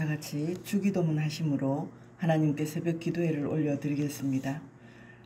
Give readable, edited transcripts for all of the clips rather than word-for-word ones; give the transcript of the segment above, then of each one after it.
다 같이 주기도문 하심으로 하나님께 새벽 기도회를 올려드리겠습니다.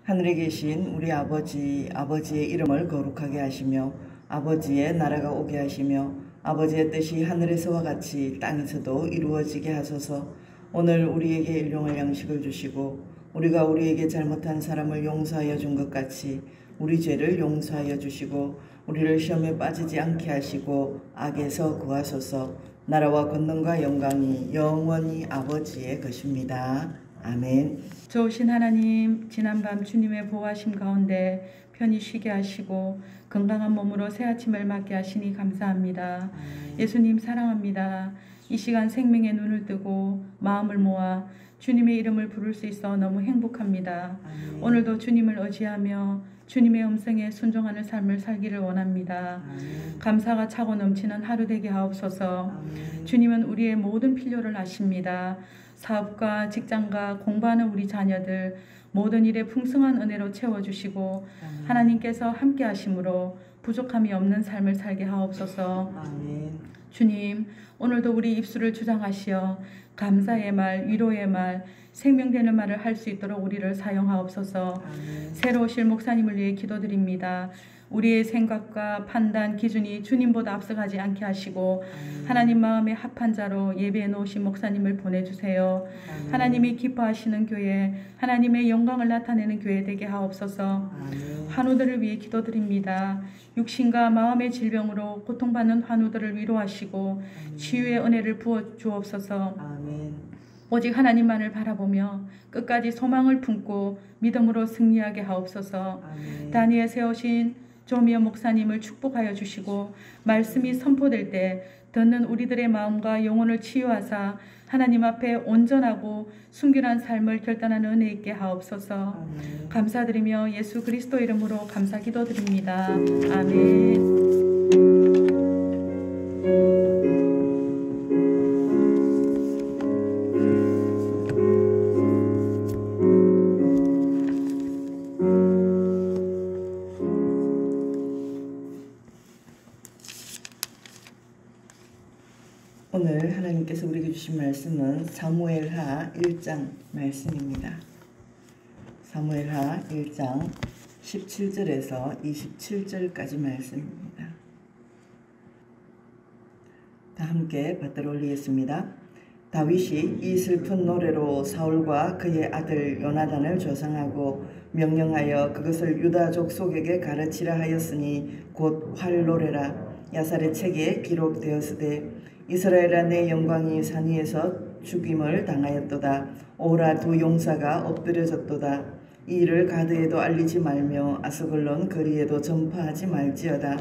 하늘에 계신 우리 아버지, 아버지의 이름을 거룩하게 하시며 아버지의 나라가 오게 하시며 아버지의 뜻이 하늘에서와 같이 땅에서도 이루어지게 하소서. 오늘 우리에게 일용할 양식을 주시고 우리가 우리에게 잘못한 사람을 용서하여 준 것 같이 우리 죄를 용서하여 주시고 우리를 시험에 빠지지 않게 하시고 악에서 구하소서. 나라와 권능과 영광이 영원히 아버지의 것입니다. 아멘. 좋으신 하나님, 지난밤 주님의 보호하심 가운데 편히 쉬게 하시고 건강한 몸으로 새 아침을 맞게 하시니 감사합니다. 예수님 사랑합니다. 이 시간 생명의 눈을 뜨고 마음을 모아 주님의 이름을 부를 수 있어 너무 행복합니다. 오늘도 주님을 의지하며 주님의 음성에 순종하는 삶을 살기를 원합니다. 감사가 차고 넘치는 하루 되게 하옵소서. 주님은 우리의 모든 필요를 아십니다. 사업과 직장과 공부하는 우리 자녀들 모든 일에 풍성한 은혜로 채워주시고 하나님께서 함께 하심으로 부족함이 없는 삶을 살게 하옵소서. 주님, 오늘도 우리 입술을 주장하시어 감사의 말, 위로의 말, 생명되는 말을 할 수 있도록 우리를 사용하옵소서. 새로 오실 목사님을 위해 기도드립니다. 우리의 생각과 판단, 기준이 주님보다 앞서가지 않게 하시고 하나님 마음에 합한 자로 예배해 놓으신 목사님을 보내주세요. 하나님이 기뻐하시는 교회, 하나님의 영광을 나타내는 교회 되게 하옵소서. 환우들을 위해 기도드립니다. 육신과 마음의 질병으로 고통받는 환우들을 위로하시고 치유의 은혜를 부어 주옵소서. 오직 하나님만을 바라보며 끝까지 소망을 품고 믿음으로 승리하게 하옵소서. 다니엘 세우신 조미연 목사님을 축복하여 주시고 말씀이 선포될 때 듣는 우리들의 마음과 영혼을 치유하사 하나님 앞에 온전하고 순결한 삶을 결단하는 은혜 있게 하옵소서. 감사드리며 예수 그리스도 이름으로 감사 기도드립니다. 아멘. 오늘 하나님께서 우리에게 주신 말씀은 사무엘하 1장 말씀입니다. 사무엘하 1장 17절에서 27절까지 말씀입니다. 다 함께 받들어 올리겠습니다. 다윗이 이 슬픈 노래로 사울과 그의 아들 요나단을 조상하고 명령하여 그것을 유다 족속에게 가르치라 하였으니 곧 활노래라. 야살의 책에 기록되었으되 이스라엘아 내 영광이 산 위에서 죽임을 당하였도다. 오라 두 용사가 엎드려졌도다. 이 일을 가드에도 알리지 말며 아스글론 거리에도 전파하지 말지어다.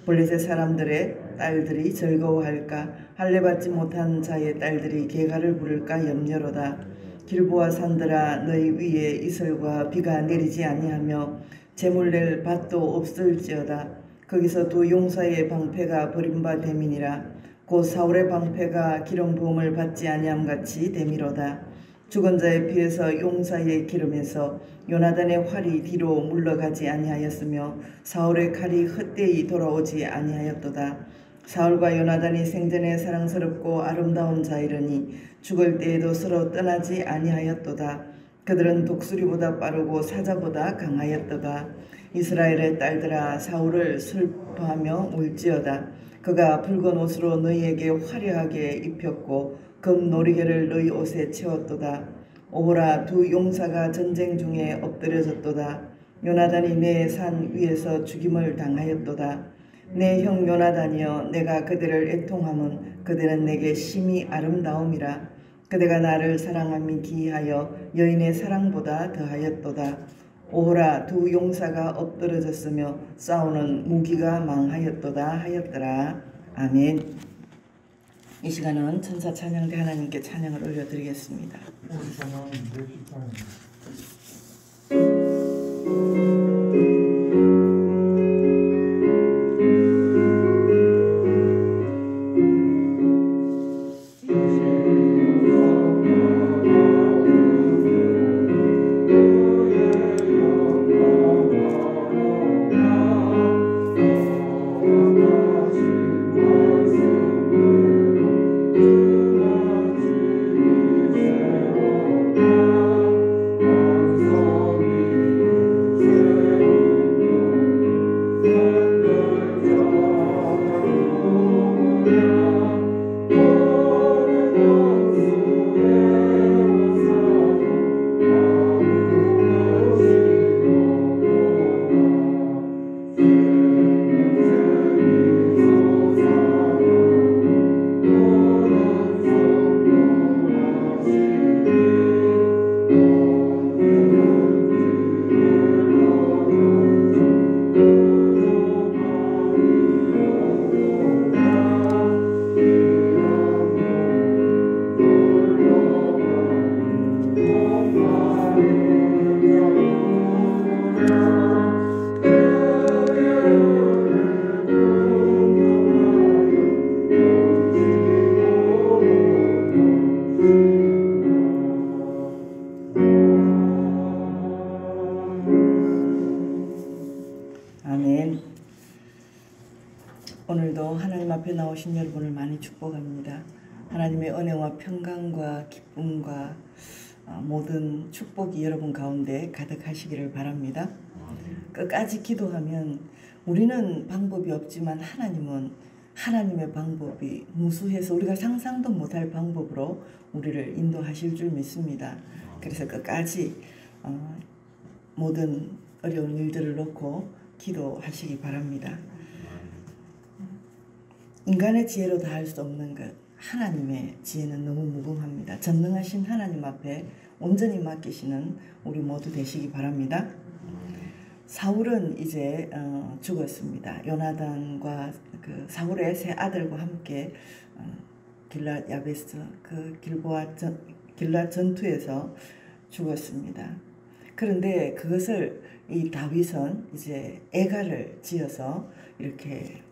블레셋 사람들의 딸들이 즐거워할까? 할례받지 못한 자의 딸들이 계가를 부를까 염려로다. 길보아 산들아 너희 위에 이슬과 비가 내리지 아니하며 재물 낼 밭도 없을지어다. 거기서 두 용사의 방패가 버림받음이니라. 곧 사울의 방패가 기름 부음을 받지 아니함같이 되미로다. 죽은 자의 피에서 용사의 기름에서 요나단의 활이 뒤로 물러가지 아니하였으며 사울의 칼이 헛되이 돌아오지 아니하였도다. 사울과 요나단이 생전에 사랑스럽고 아름다운 자이러니 죽을 때에도 서로 떠나지 아니하였도다. 그들은 독수리보다 빠르고 사자보다 강하였도다. 이스라엘의 딸들아 사울을 슬퍼하며 울지어다. 그가 붉은 옷으로 너희에게 화려하게 입혔고 금 놀이개를 너희 옷에 채웠도다. 오호라 두 용사가 전쟁 중에 엎드려졌도다. 요나단이 내 산 위에서 죽임을 당하였도다. 내 형 요나단이여 내가 그들을 애통함은 그들은 내게 심히 아름다움이라. 그대가 나를 사랑함이 기이하여 여인의 사랑보다 더하였도다. 오호라 두 용사가 엎드러졌으며 싸우는 무기가 망하였도다 하였더라. 아멘. 이 시간은 천사 찬양대 하나님께 찬양을 올려드리겠습니다. 나오신 여러분을 많이 축복합니다. 하나님의 은혜와 평강과 기쁨과 모든 축복이 여러분 가운데 가득하시기를 바랍니다. 끝까지 기도하면 우리는 방법이 없지만 하나님은 하나님의 방법이 무수해서 우리가 상상도 못할 방법으로 우리를 인도하실 줄 믿습니다. 그래서 끝까지 모든 어려운 일들을 놓고 기도하시기 바랍니다. 인간의 지혜로 다 할 수 없는 것, 하나님의 지혜는 너무 무궁합니다. 전능하신 하나님 앞에 온전히 맡기시는 우리 모두 되시기 바랍니다. 사울은 이제 죽었습니다. 요나단과 그 사울의 세 아들과 함께 길랏 야베스 그 길랏 전투에서 죽었습니다. 그런데 그것을 이 다윗은 이제 애가를 지어서 이렇게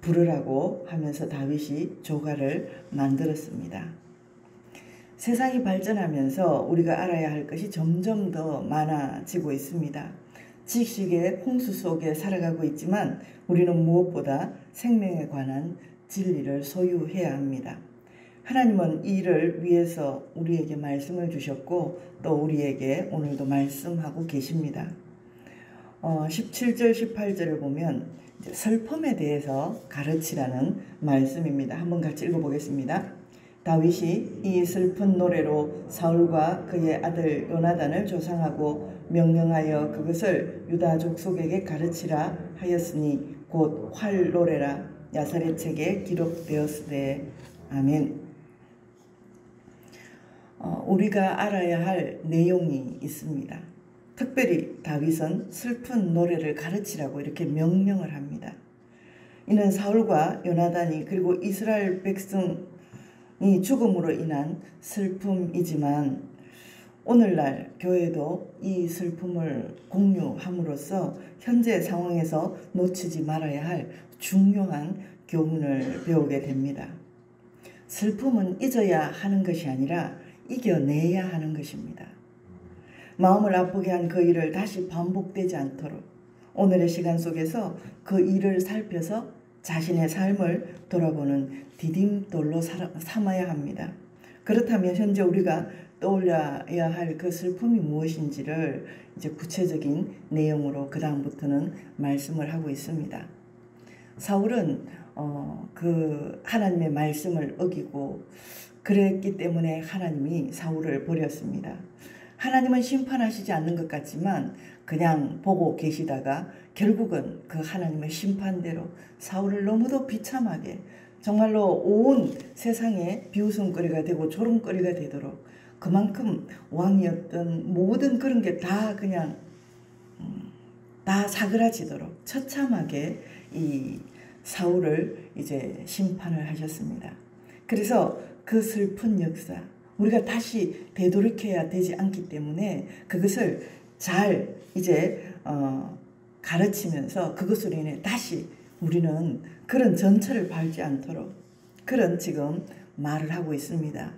부르라고 하면서 다윗이 조가를 만들었습니다. 세상이 발전하면서 우리가 알아야 할 것이 점점 더 많아지고 있습니다. 지식의 홍수 속에 살아가고 있지만 우리는 무엇보다 생명에 관한 진리를 소유해야 합니다. 하나님은 이 일을 위해서 우리에게 말씀을 주셨고 또 우리에게 오늘도 말씀하고 계십니다. 17절 18절을 보면 슬픔에 대해서 가르치라는 말씀입니다. 한번 같이 읽어보겠습니다. 다윗이 이 슬픈 노래로 사울과 그의 아들 요나단을 조상하고 명령하여 그것을 유다 족속에게 가르치라 하였으니 곧 활 노래라 야사렛 책에 기록되었으되 아멘. 우리가 알아야 할 내용이 있습니다. 특별히 다윗은 슬픈 노래를 가르치라고 이렇게 명령을 합니다. 이는 사울과 요나단이 그리고 이스라엘 백성이 죽음으로 인한 슬픔이지만 오늘날 교회도 이 슬픔을 공유함으로써 현재 상황에서 놓치지 말아야 할 중요한 교훈을 배우게 됩니다. 슬픔은 잊어야 하는 것이 아니라 이겨내야 하는 것입니다. 마음을 아프게 한 그 일을 다시 반복되지 않도록 오늘의 시간 속에서 그 일을 살펴서 자신의 삶을 돌아보는 디딤돌로 삼아야 합니다. 그렇다면 현재 우리가 떠올려야 할 그 슬픔이 무엇인지를 이제 구체적인 내용으로 그 다음부터는 말씀을 하고 있습니다. 사울은 그 하나님의 말씀을 어기고 그랬기 때문에 하나님이 사울을 버렸습니다. 하나님은 심판하시지 않는 것 같지만 그냥 보고 계시다가 결국은 그 하나님의 심판대로 사울을 너무도 비참하게 정말로 온 세상에 비웃음거리가 되고 조롱거리가 되도록 그만큼 왕이었던 모든 그런 게 다 그냥 다 사그라지도록 처참하게 이 사울을 이제 심판을 하셨습니다. 그래서 그 슬픈 역사 우리가 다시 되돌이켜야 되지 않기 때문에 그것을 잘 이제 가르치면서 그것으로 인해 다시 우리는 그런 전철을 밟지 않도록 그런 지금 말을 하고 있습니다.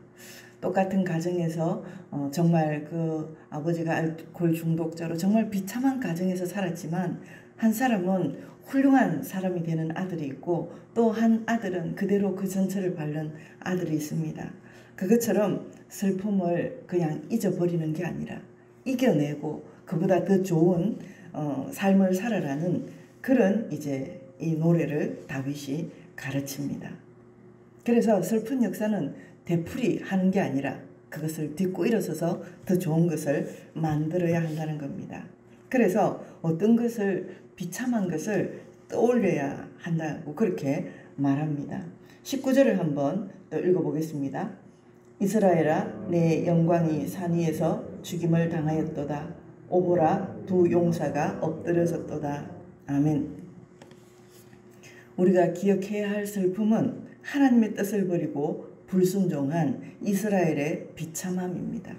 똑같은 가정에서 정말 그 아버지가 알코올 중독자로 정말 비참한 가정에서 살았지만 한 사람은 훌륭한 사람이 되는 아들이 있고 또 한 아들은 그대로 그 전철을 밟는 아들이 있습니다. 그것처럼 슬픔을 그냥 잊어버리는 게 아니라 이겨내고 그보다 더 좋은 삶을 살아라는 그런 이제 이 노래를 다윗이 가르칩니다. 그래서 슬픈 역사는 되풀이 하는 게 아니라 그것을 딛고 일어서서 더 좋은 것을 만들어야 한다는 겁니다. 그래서 어떤 것을 비참한 것을 떠올려야 한다고 그렇게 말합니다. 19절을 한번 또 읽어보겠습니다. 이스라엘아 내 영광이 산 위에서 죽임을 당하였도다. 오보라 두 용사가 엎드려졌도다. 아멘. 우리가 기억해야 할 슬픔은 하나님의 뜻을 버리고 불순종한 이스라엘의 비참함입니다.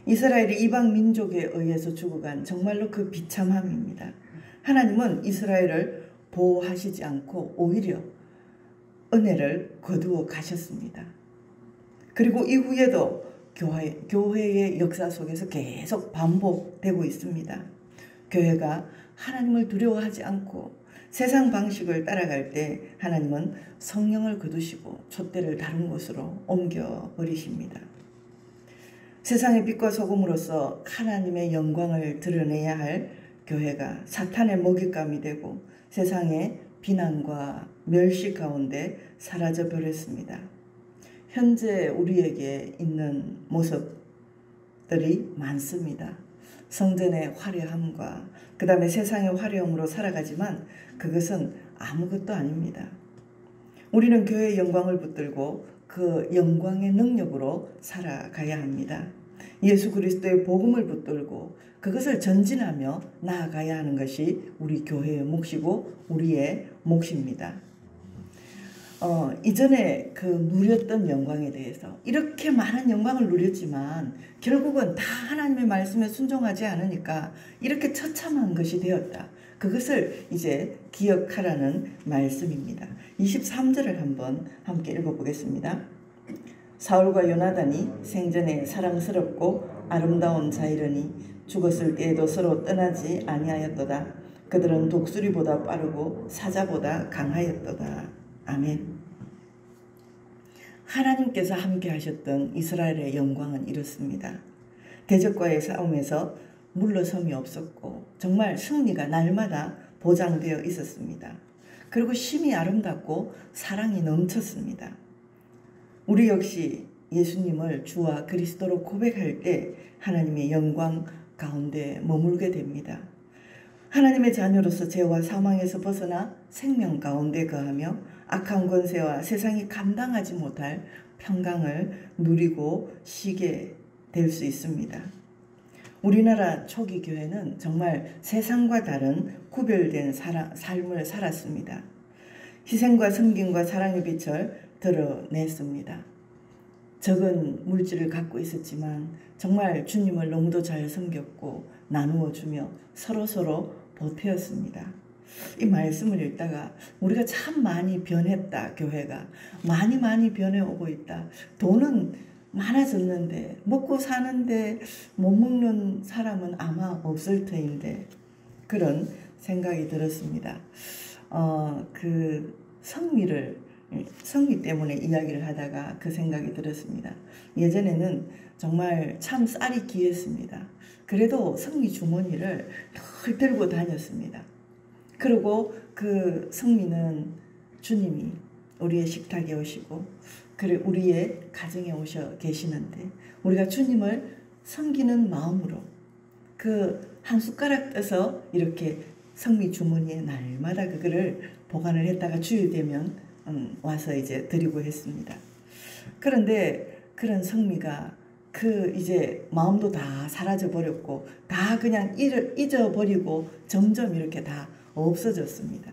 이스라엘이 이방 민족에 의해서 죽어간 정말로 그 비참함입니다. 하나님은 이스라엘을 보호하시지 않고 오히려 은혜를 거두어 가셨습니다. 그리고 이후에도 교회의 역사 속에서 계속 반복되고 있습니다. 교회가 하나님을 두려워하지 않고 세상 방식을 따라갈 때 하나님은 성령을 거두시고 촛대를 다른 곳으로 옮겨버리십니다. 세상의 빛과 소금으로서 하나님의 영광을 드러내야 할 교회가 사탄의 먹잇감이 되고 세상의 비난과 멸시 가운데 사라져 버렸습니다. 현재 우리에게 있는 모습들이 많습니다. 성전의 화려함과 그 다음에 세상의 화려함으로 살아가지만 그것은 아무것도 아닙니다. 우리는 교회의 영광을 붙들고 그 영광의 능력으로 살아가야 합니다. 예수 그리스도의 복음을 붙들고 그것을 전진하며 나아가야 하는 것이 우리 교회의 몫이고 우리의 몫입니다. 이전에 그 누렸던 영광에 대해서 이렇게 많은 영광을 누렸지만 결국은 다 하나님의 말씀에 순종하지 않으니까 이렇게 처참한 것이 되었다. 그것을 이제 기억하라는 말씀입니다. 23절을 한번 함께 읽어보겠습니다. 사울과 요나단이 생전에 사랑스럽고 아름다운 자이러니 죽었을 때에도 서로 떠나지 아니하였도다. 그들은 독수리보다 빠르고 사자보다 강하였도다. 아멘. 하나님께서 함께 하셨던 이스라엘의 영광은 이렇습니다. 대적과의 싸움에서 물러섬이 없었고 정말 승리가 날마다 보장되어 있었습니다. 그리고 심이 아름답고 사랑이 넘쳤습니다. 우리 역시 예수님을 주와 그리스도로 고백할 때 하나님의 영광 가운데 머물게 됩니다. 하나님의 자녀로서 죄와 사망에서 벗어나 생명 가운데 거하며 악한 권세와 세상이 감당하지 못할 평강을 누리고 쉬게 될 수 있습니다. 우리나라 초기 교회는 정말 세상과 다른 구별된 삶을 살았습니다. 희생과 섬김과 사랑의 빛을 드러냈습니다. 적은 물질을 갖고 있었지만 정말 주님을 너무도 잘 섬겼고 나누어 주며 서로서로 보태었습니다. 이 말씀을 읽다가 우리가 참 많이 변했다. 교회가 많이 변해오고 있다. 돈은 많아졌는데 먹고 사는데 못 먹는 사람은 아마 없을 터인데 그런 생각이 들었습니다. 그 성미 때문에 이야기를 하다가 그 생각이 들었습니다. 예전에는 정말 참 쌀이 귀했습니다. 그래도 성미 주머니를 늘 들고 다녔습니다. 그리고 그 성미는 주님이 우리의 식탁에 오시고 그래 우리의 가정에 오셔 계시는데 우리가 주님을 섬기는 마음으로 그 한 숟가락 떠서 이렇게 성미 주머니에 날마다 그거를 보관을 했다가 주일 되면 와서 이제 드리고 했습니다. 그런데 그런 성미가 그 이제 마음도 다 사라져 버렸고 다 그냥 잊어버리고 점점 이렇게 다 없어졌습니다.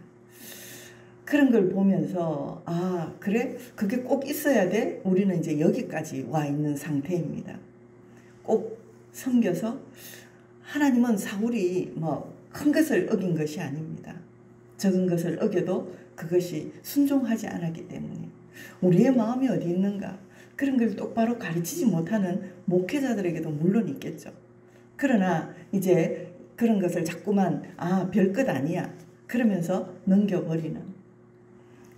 그런 걸 보면서 아 그래? 그게 꼭 있어야 돼? 우리는 이제 여기까지 와 있는 상태입니다. 꼭 섬겨서 하나님은 사울이 뭐 큰 것을 어긴 것이 아닙니다. 적은 것을 어겨도 그것이 순종하지 않았기 때문에 우리의 마음이 어디 있는가 그런 걸 똑바로 가르치지 못하는 목회자들에게도 물론 있겠죠. 그러나 이제 그런 것을 자꾸만 별것 아니야 그러면서 넘겨버리는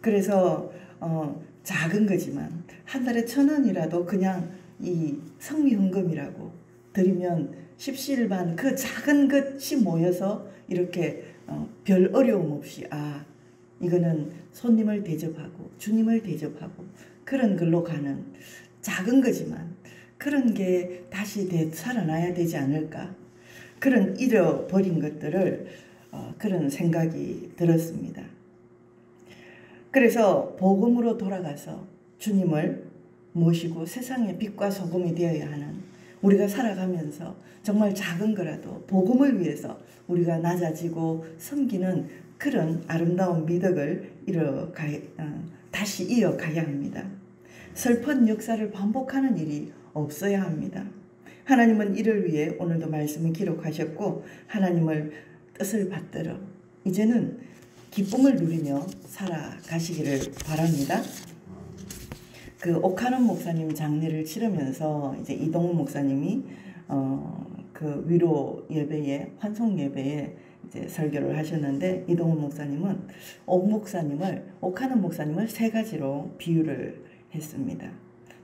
그래서 작은 거지만 한 달에 1,000원이라도 그냥 이 성미헌금이라고 드리면 십시일반 그 작은 것이 모여서 이렇게 별 어려움 없이 이거는 손님을 대접하고 주님을 대접하고 그런 걸로 가는 작은 거지만 그런 게 다시 되살아나야 되지 않을까 그런 잃어버린 것들을 그런 생각이 들었습니다. 그래서 복음으로 돌아가서 주님을 모시고 세상의 빛과 소금이 되어야 하는 우리가 살아가면서 정말 작은 거라도 복음을 위해서 우리가 낮아지고 섬기는 그런 아름다운 미덕을 다시 이어가야 합니다. 슬픈 역사를 반복하는 일이 없어야 합니다. 하나님은 이를 위해 오늘도 말씀을 기록하셨고 하나님을 뜻을 받들어 이제는 기쁨을 누리며 살아가시기를 바랍니다. 그 옥하는 목사님 장례를 치르면서 이제 이동훈 목사님이 그 위로 예배에 환송 예배에 이제 설교를 하셨는데 이동훈 목사님은 옥하는 목사님을 세 가지로 비유를 했습니다.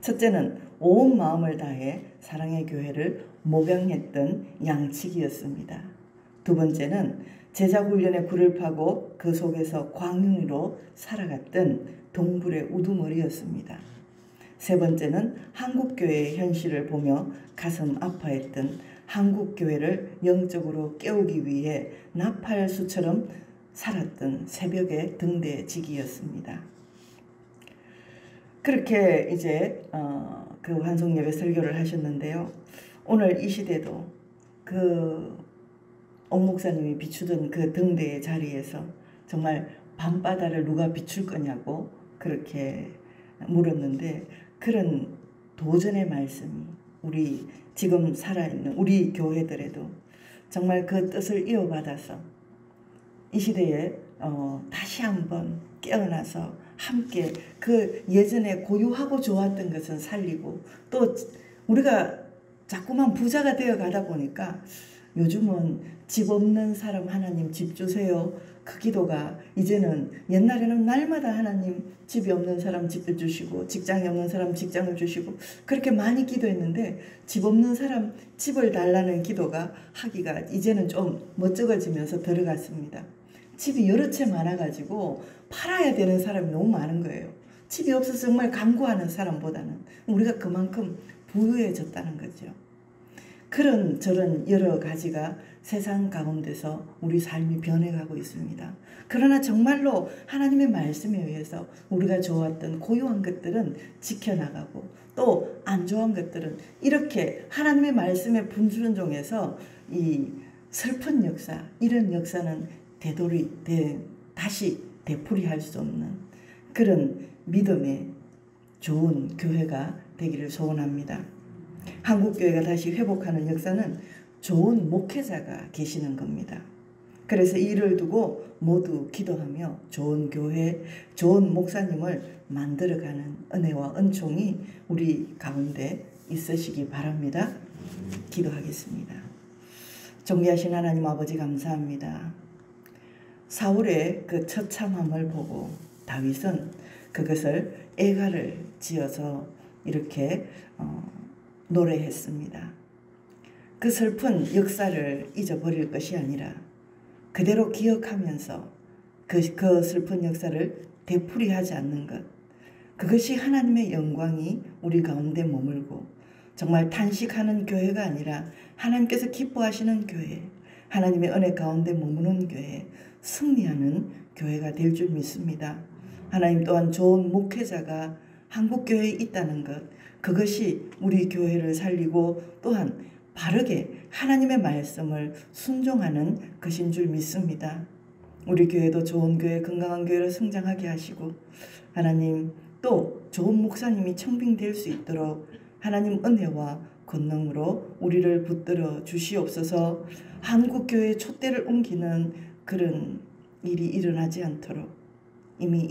첫째는 온 마음을 다해 사랑의 교회를 목양했던 양치기였습니다. 두 번째는 제자 훈련에 굴을 파고 그 속에서 광윤으로 살아갔던 동굴의 우두머리였습니다. 세 번째는 한국교회의 현실을 보며 가슴 아파했던 한국교회를 영적으로 깨우기 위해 나팔수처럼 살았던 새벽의 등대지기였습니다. 그렇게 이제 그 환송예배 설교를 하셨는데요. 오늘 이 시대도 그 옥 목사님이 비추던 그 등대의 자리에서 정말 밤바다를 누가 비출 거냐고 그렇게 물었는데 그런 도전의 말씀이 우리 지금 살아있는 우리 교회들에도 정말 그 뜻을 이어받아서 이 시대에 다시 한번 깨어나서 함께 그 예전에 고유하고 좋았던 것은 살리고 또 우리가 자꾸만 부자가 되어 가다 보니까 요즘은 집 없는 사람 하나님 집 주세요. 그 기도가 이제는 옛날에는 날마다 하나님 집이 없는 사람 집을 주시고 직장이 없는 사람 직장을 주시고 그렇게 많이 기도했는데 집 없는 사람 집을 달라는 기도가 하기가 이제는 좀 멋쩍어지면서 들어갔습니다. 집이 여러 채 많아가지고 팔아야 되는 사람이 너무 많은 거예요. 집이 없어서 정말 간구하는 사람보다는 우리가 그만큼 부유해졌다는 거죠. 그런 저런 여러 가지가 세상 가운데서 우리 삶이 변해가고 있습니다. 그러나 정말로 하나님의 말씀에 의해서 우리가 좋았던 고유한 것들은 지켜나가고 또 안 좋은 것들은 이렇게 하나님의 말씀에 분순종해서 이 슬픈 역사, 이런 역사는 다시 되풀이할 수 없는 그런 믿음의 좋은 교회가 되기를 소원합니다. 한국교회가 다시 회복하는 역사는 좋은 목회자가 계시는 겁니다. 그래서 이를 두고 모두 기도하며 좋은 교회, 좋은 목사님을 만들어가는 은혜와 은총이 우리 가운데 있으시기 바랍니다. 기도하겠습니다. 존귀하신 하나님 아버지 감사합니다. 사울의 그 처참함을 보고 다윗은 그것을 애가를 지어서 이렇게 노래했습니다. 그 슬픈 역사를 잊어버릴 것이 아니라 그대로 기억하면서 그 슬픈 역사를 되풀이하지 않는 것, 그것이 하나님의 영광이 우리 가운데 머물고 정말 탄식하는 교회가 아니라 하나님께서 기뻐하시는 교회, 하나님의 은혜 가운데 머무는 교회, 승리하는 교회가 될 줄 믿습니다. 하나님 또한 좋은 목회자가 한국교회에 있다는 것, 그것이 우리 교회를 살리고 또한 바르게 하나님의 말씀을 순종하는 것인 줄 믿습니다. 우리 교회도 좋은 교회, 건강한 교회로 성장하게 하시고 하나님 또 좋은 목사님이 청빙될 수 있도록 하나님 은혜와 권능으로 우리를 붙들어 주시옵소서. 한국교회의 촛대를 옮기는 그런 일이 일어나지 않도록 이미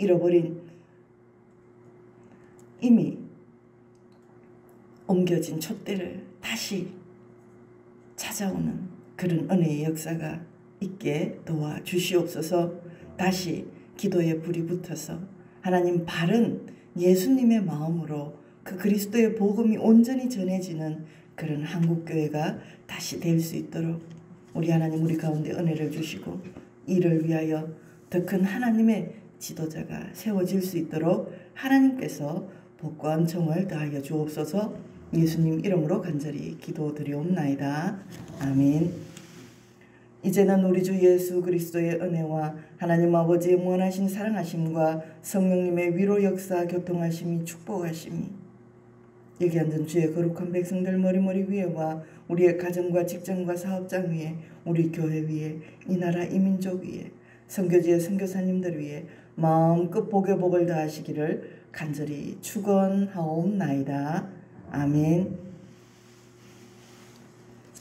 옮겨진 촛대를 다시 찾아오는 그런 은혜의 역사가 있게 도와주시옵소서. 다시 기도의 불이 붙어서 하나님 바른 예수님의 마음으로 그 그리스도의 복음이 온전히 전해지는 그런 한국교회가 다시 될 수 있도록 우리 하나님 우리 가운데 은혜를 주시고 이를 위하여 더 큰 하나님의 지도자가 세워질 수 있도록 하나님께서 복과 은총을 더하여 주옵소서. 예수님 이름으로 간절히 기도드리옵나이다. 아멘. 이제는 우리 주 예수 그리스도의 은혜와 하나님 아버지의 무한하신 사랑하심과 성령님의 위로 역사 교통하심이 축복하심이 여기 앉은 주의 거룩한 백성들 머리머리 위에와 우리의 가정과 직장과 사업장 위에 우리 교회 위에 이 나라 이 민족 위에 선교지의 선교사님들 위에 마음껏 복의 복을 다하시기를 간절히 축원하옵나이다. 아멘.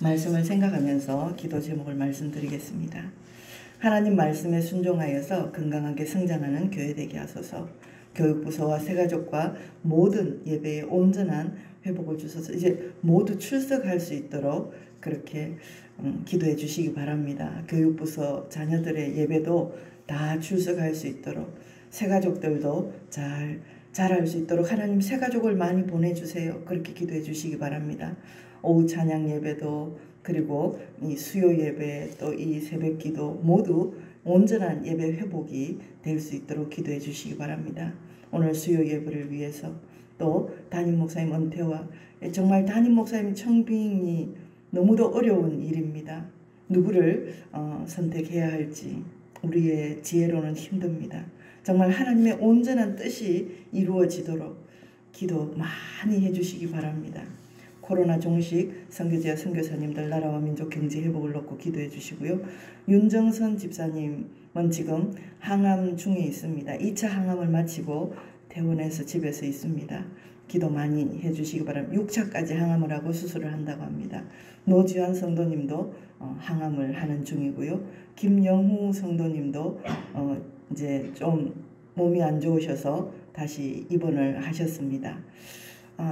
말씀을 생각하면서 기도 제목을 말씀드리겠습니다. 하나님 말씀에 순종하여서 건강하게 성장하는 교회 되게 하소서. 교육부서와 새가족과 모든 예배의 온전한 회복을 주셔서 이제 모두 출석할 수 있도록 그렇게 기도해 주시기 바랍니다. 교육부서 자녀들의 예배도 다 출석할 수 있도록 새가족들도 잘할 수 있도록 하나님 새가족을 많이 보내주세요. 그렇게 기도해 주시기 바랍니다. 오후 찬양 예배도 그리고 이 수요 예배 또 이 새벽 기도 모두 온전한 예배 회복이 될 수 있도록 기도해 주시기 바랍니다. 오늘 수요 예배를 위해서 또 담임 목사님 은퇴와 정말 담임 목사님 청빙이 너무도 어려운 일입니다. 누구를 선택해야 할지 우리의 지혜로는 힘듭니다. 정말 하나님의 온전한 뜻이 이루어지도록 기도 많이 해주시기 바랍니다. 코로나 종식 선교제와 선교사님들 나라와 민족 경제 회복을 놓고 기도해 주시고요. 윤정선 집사님은 지금 항암 중에 있습니다. 2차 항암을 마치고 퇴원해서 집에서 있습니다. 기도 많이 해주시기 바랍니다. 6차까지 항암을 하고 수술을 한다고 합니다. 노지환 성도님도 항암을 하는 중이고요. 김영후 성도님도 이제 좀 몸이 안 좋으셔서 다시 입원을 하셨습니다.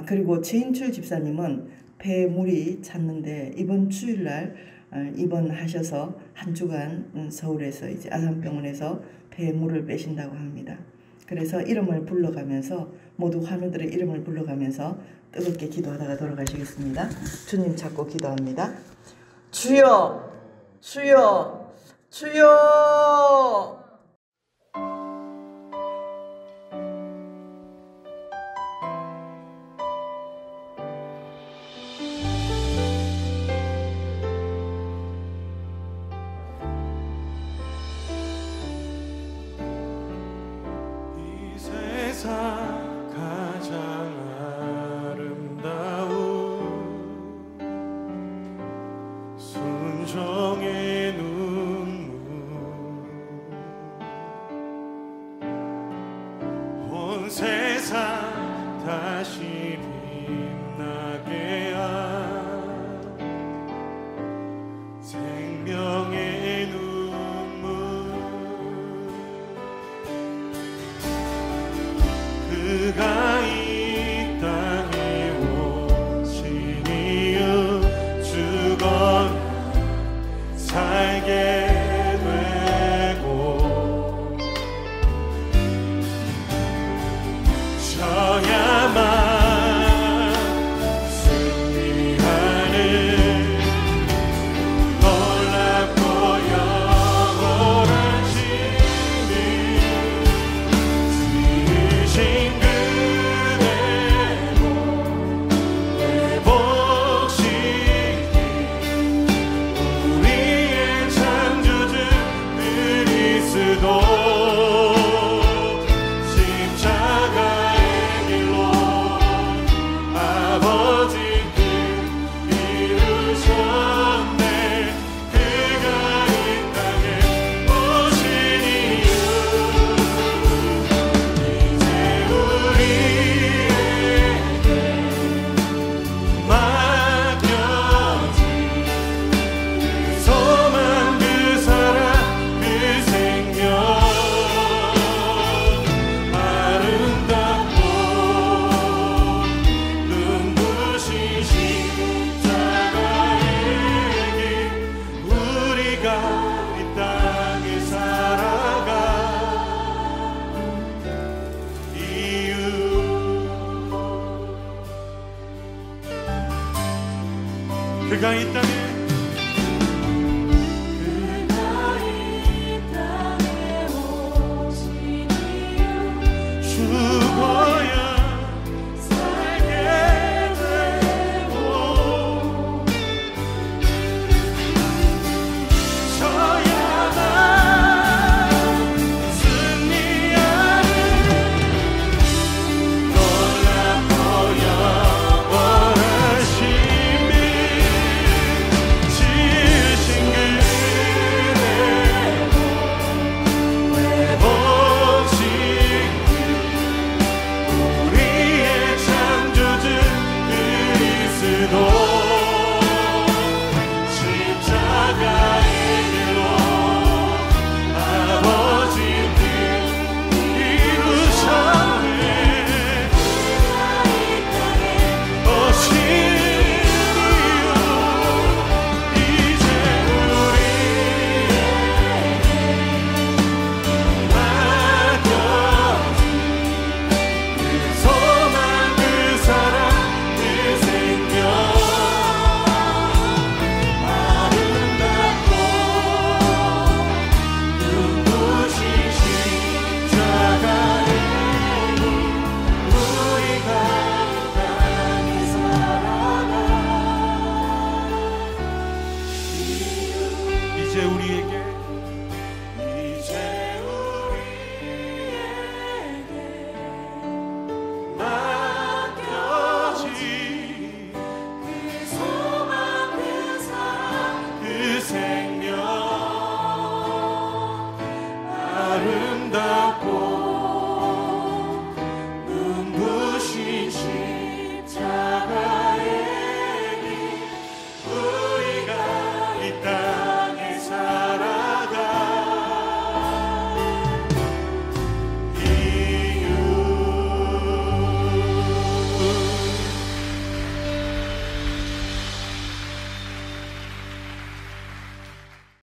그리고 최인출 집사님은 폐물이 찼는데 이번 주일날 입원하셔서 한 주간 서울에서 이제 아산병원에서 폐물을 빼신다고 합니다. 그래서 이름을 불러가면서 모두 환우들의 이름을 불러가면서 뜨겁게 기도하다가 돌아가시겠습니다. 주님 찾고 기도합니다. 주여, 주여, 주여. 가장 아름다운 순종의 눈물 온 세상 다시 빛나게 한 생명의 눈물 그가 이 땅에 오신 이유 죽어 살게 되고 져야만 승리하는 놀랍고 영원한 신이 지으신 그가 있다면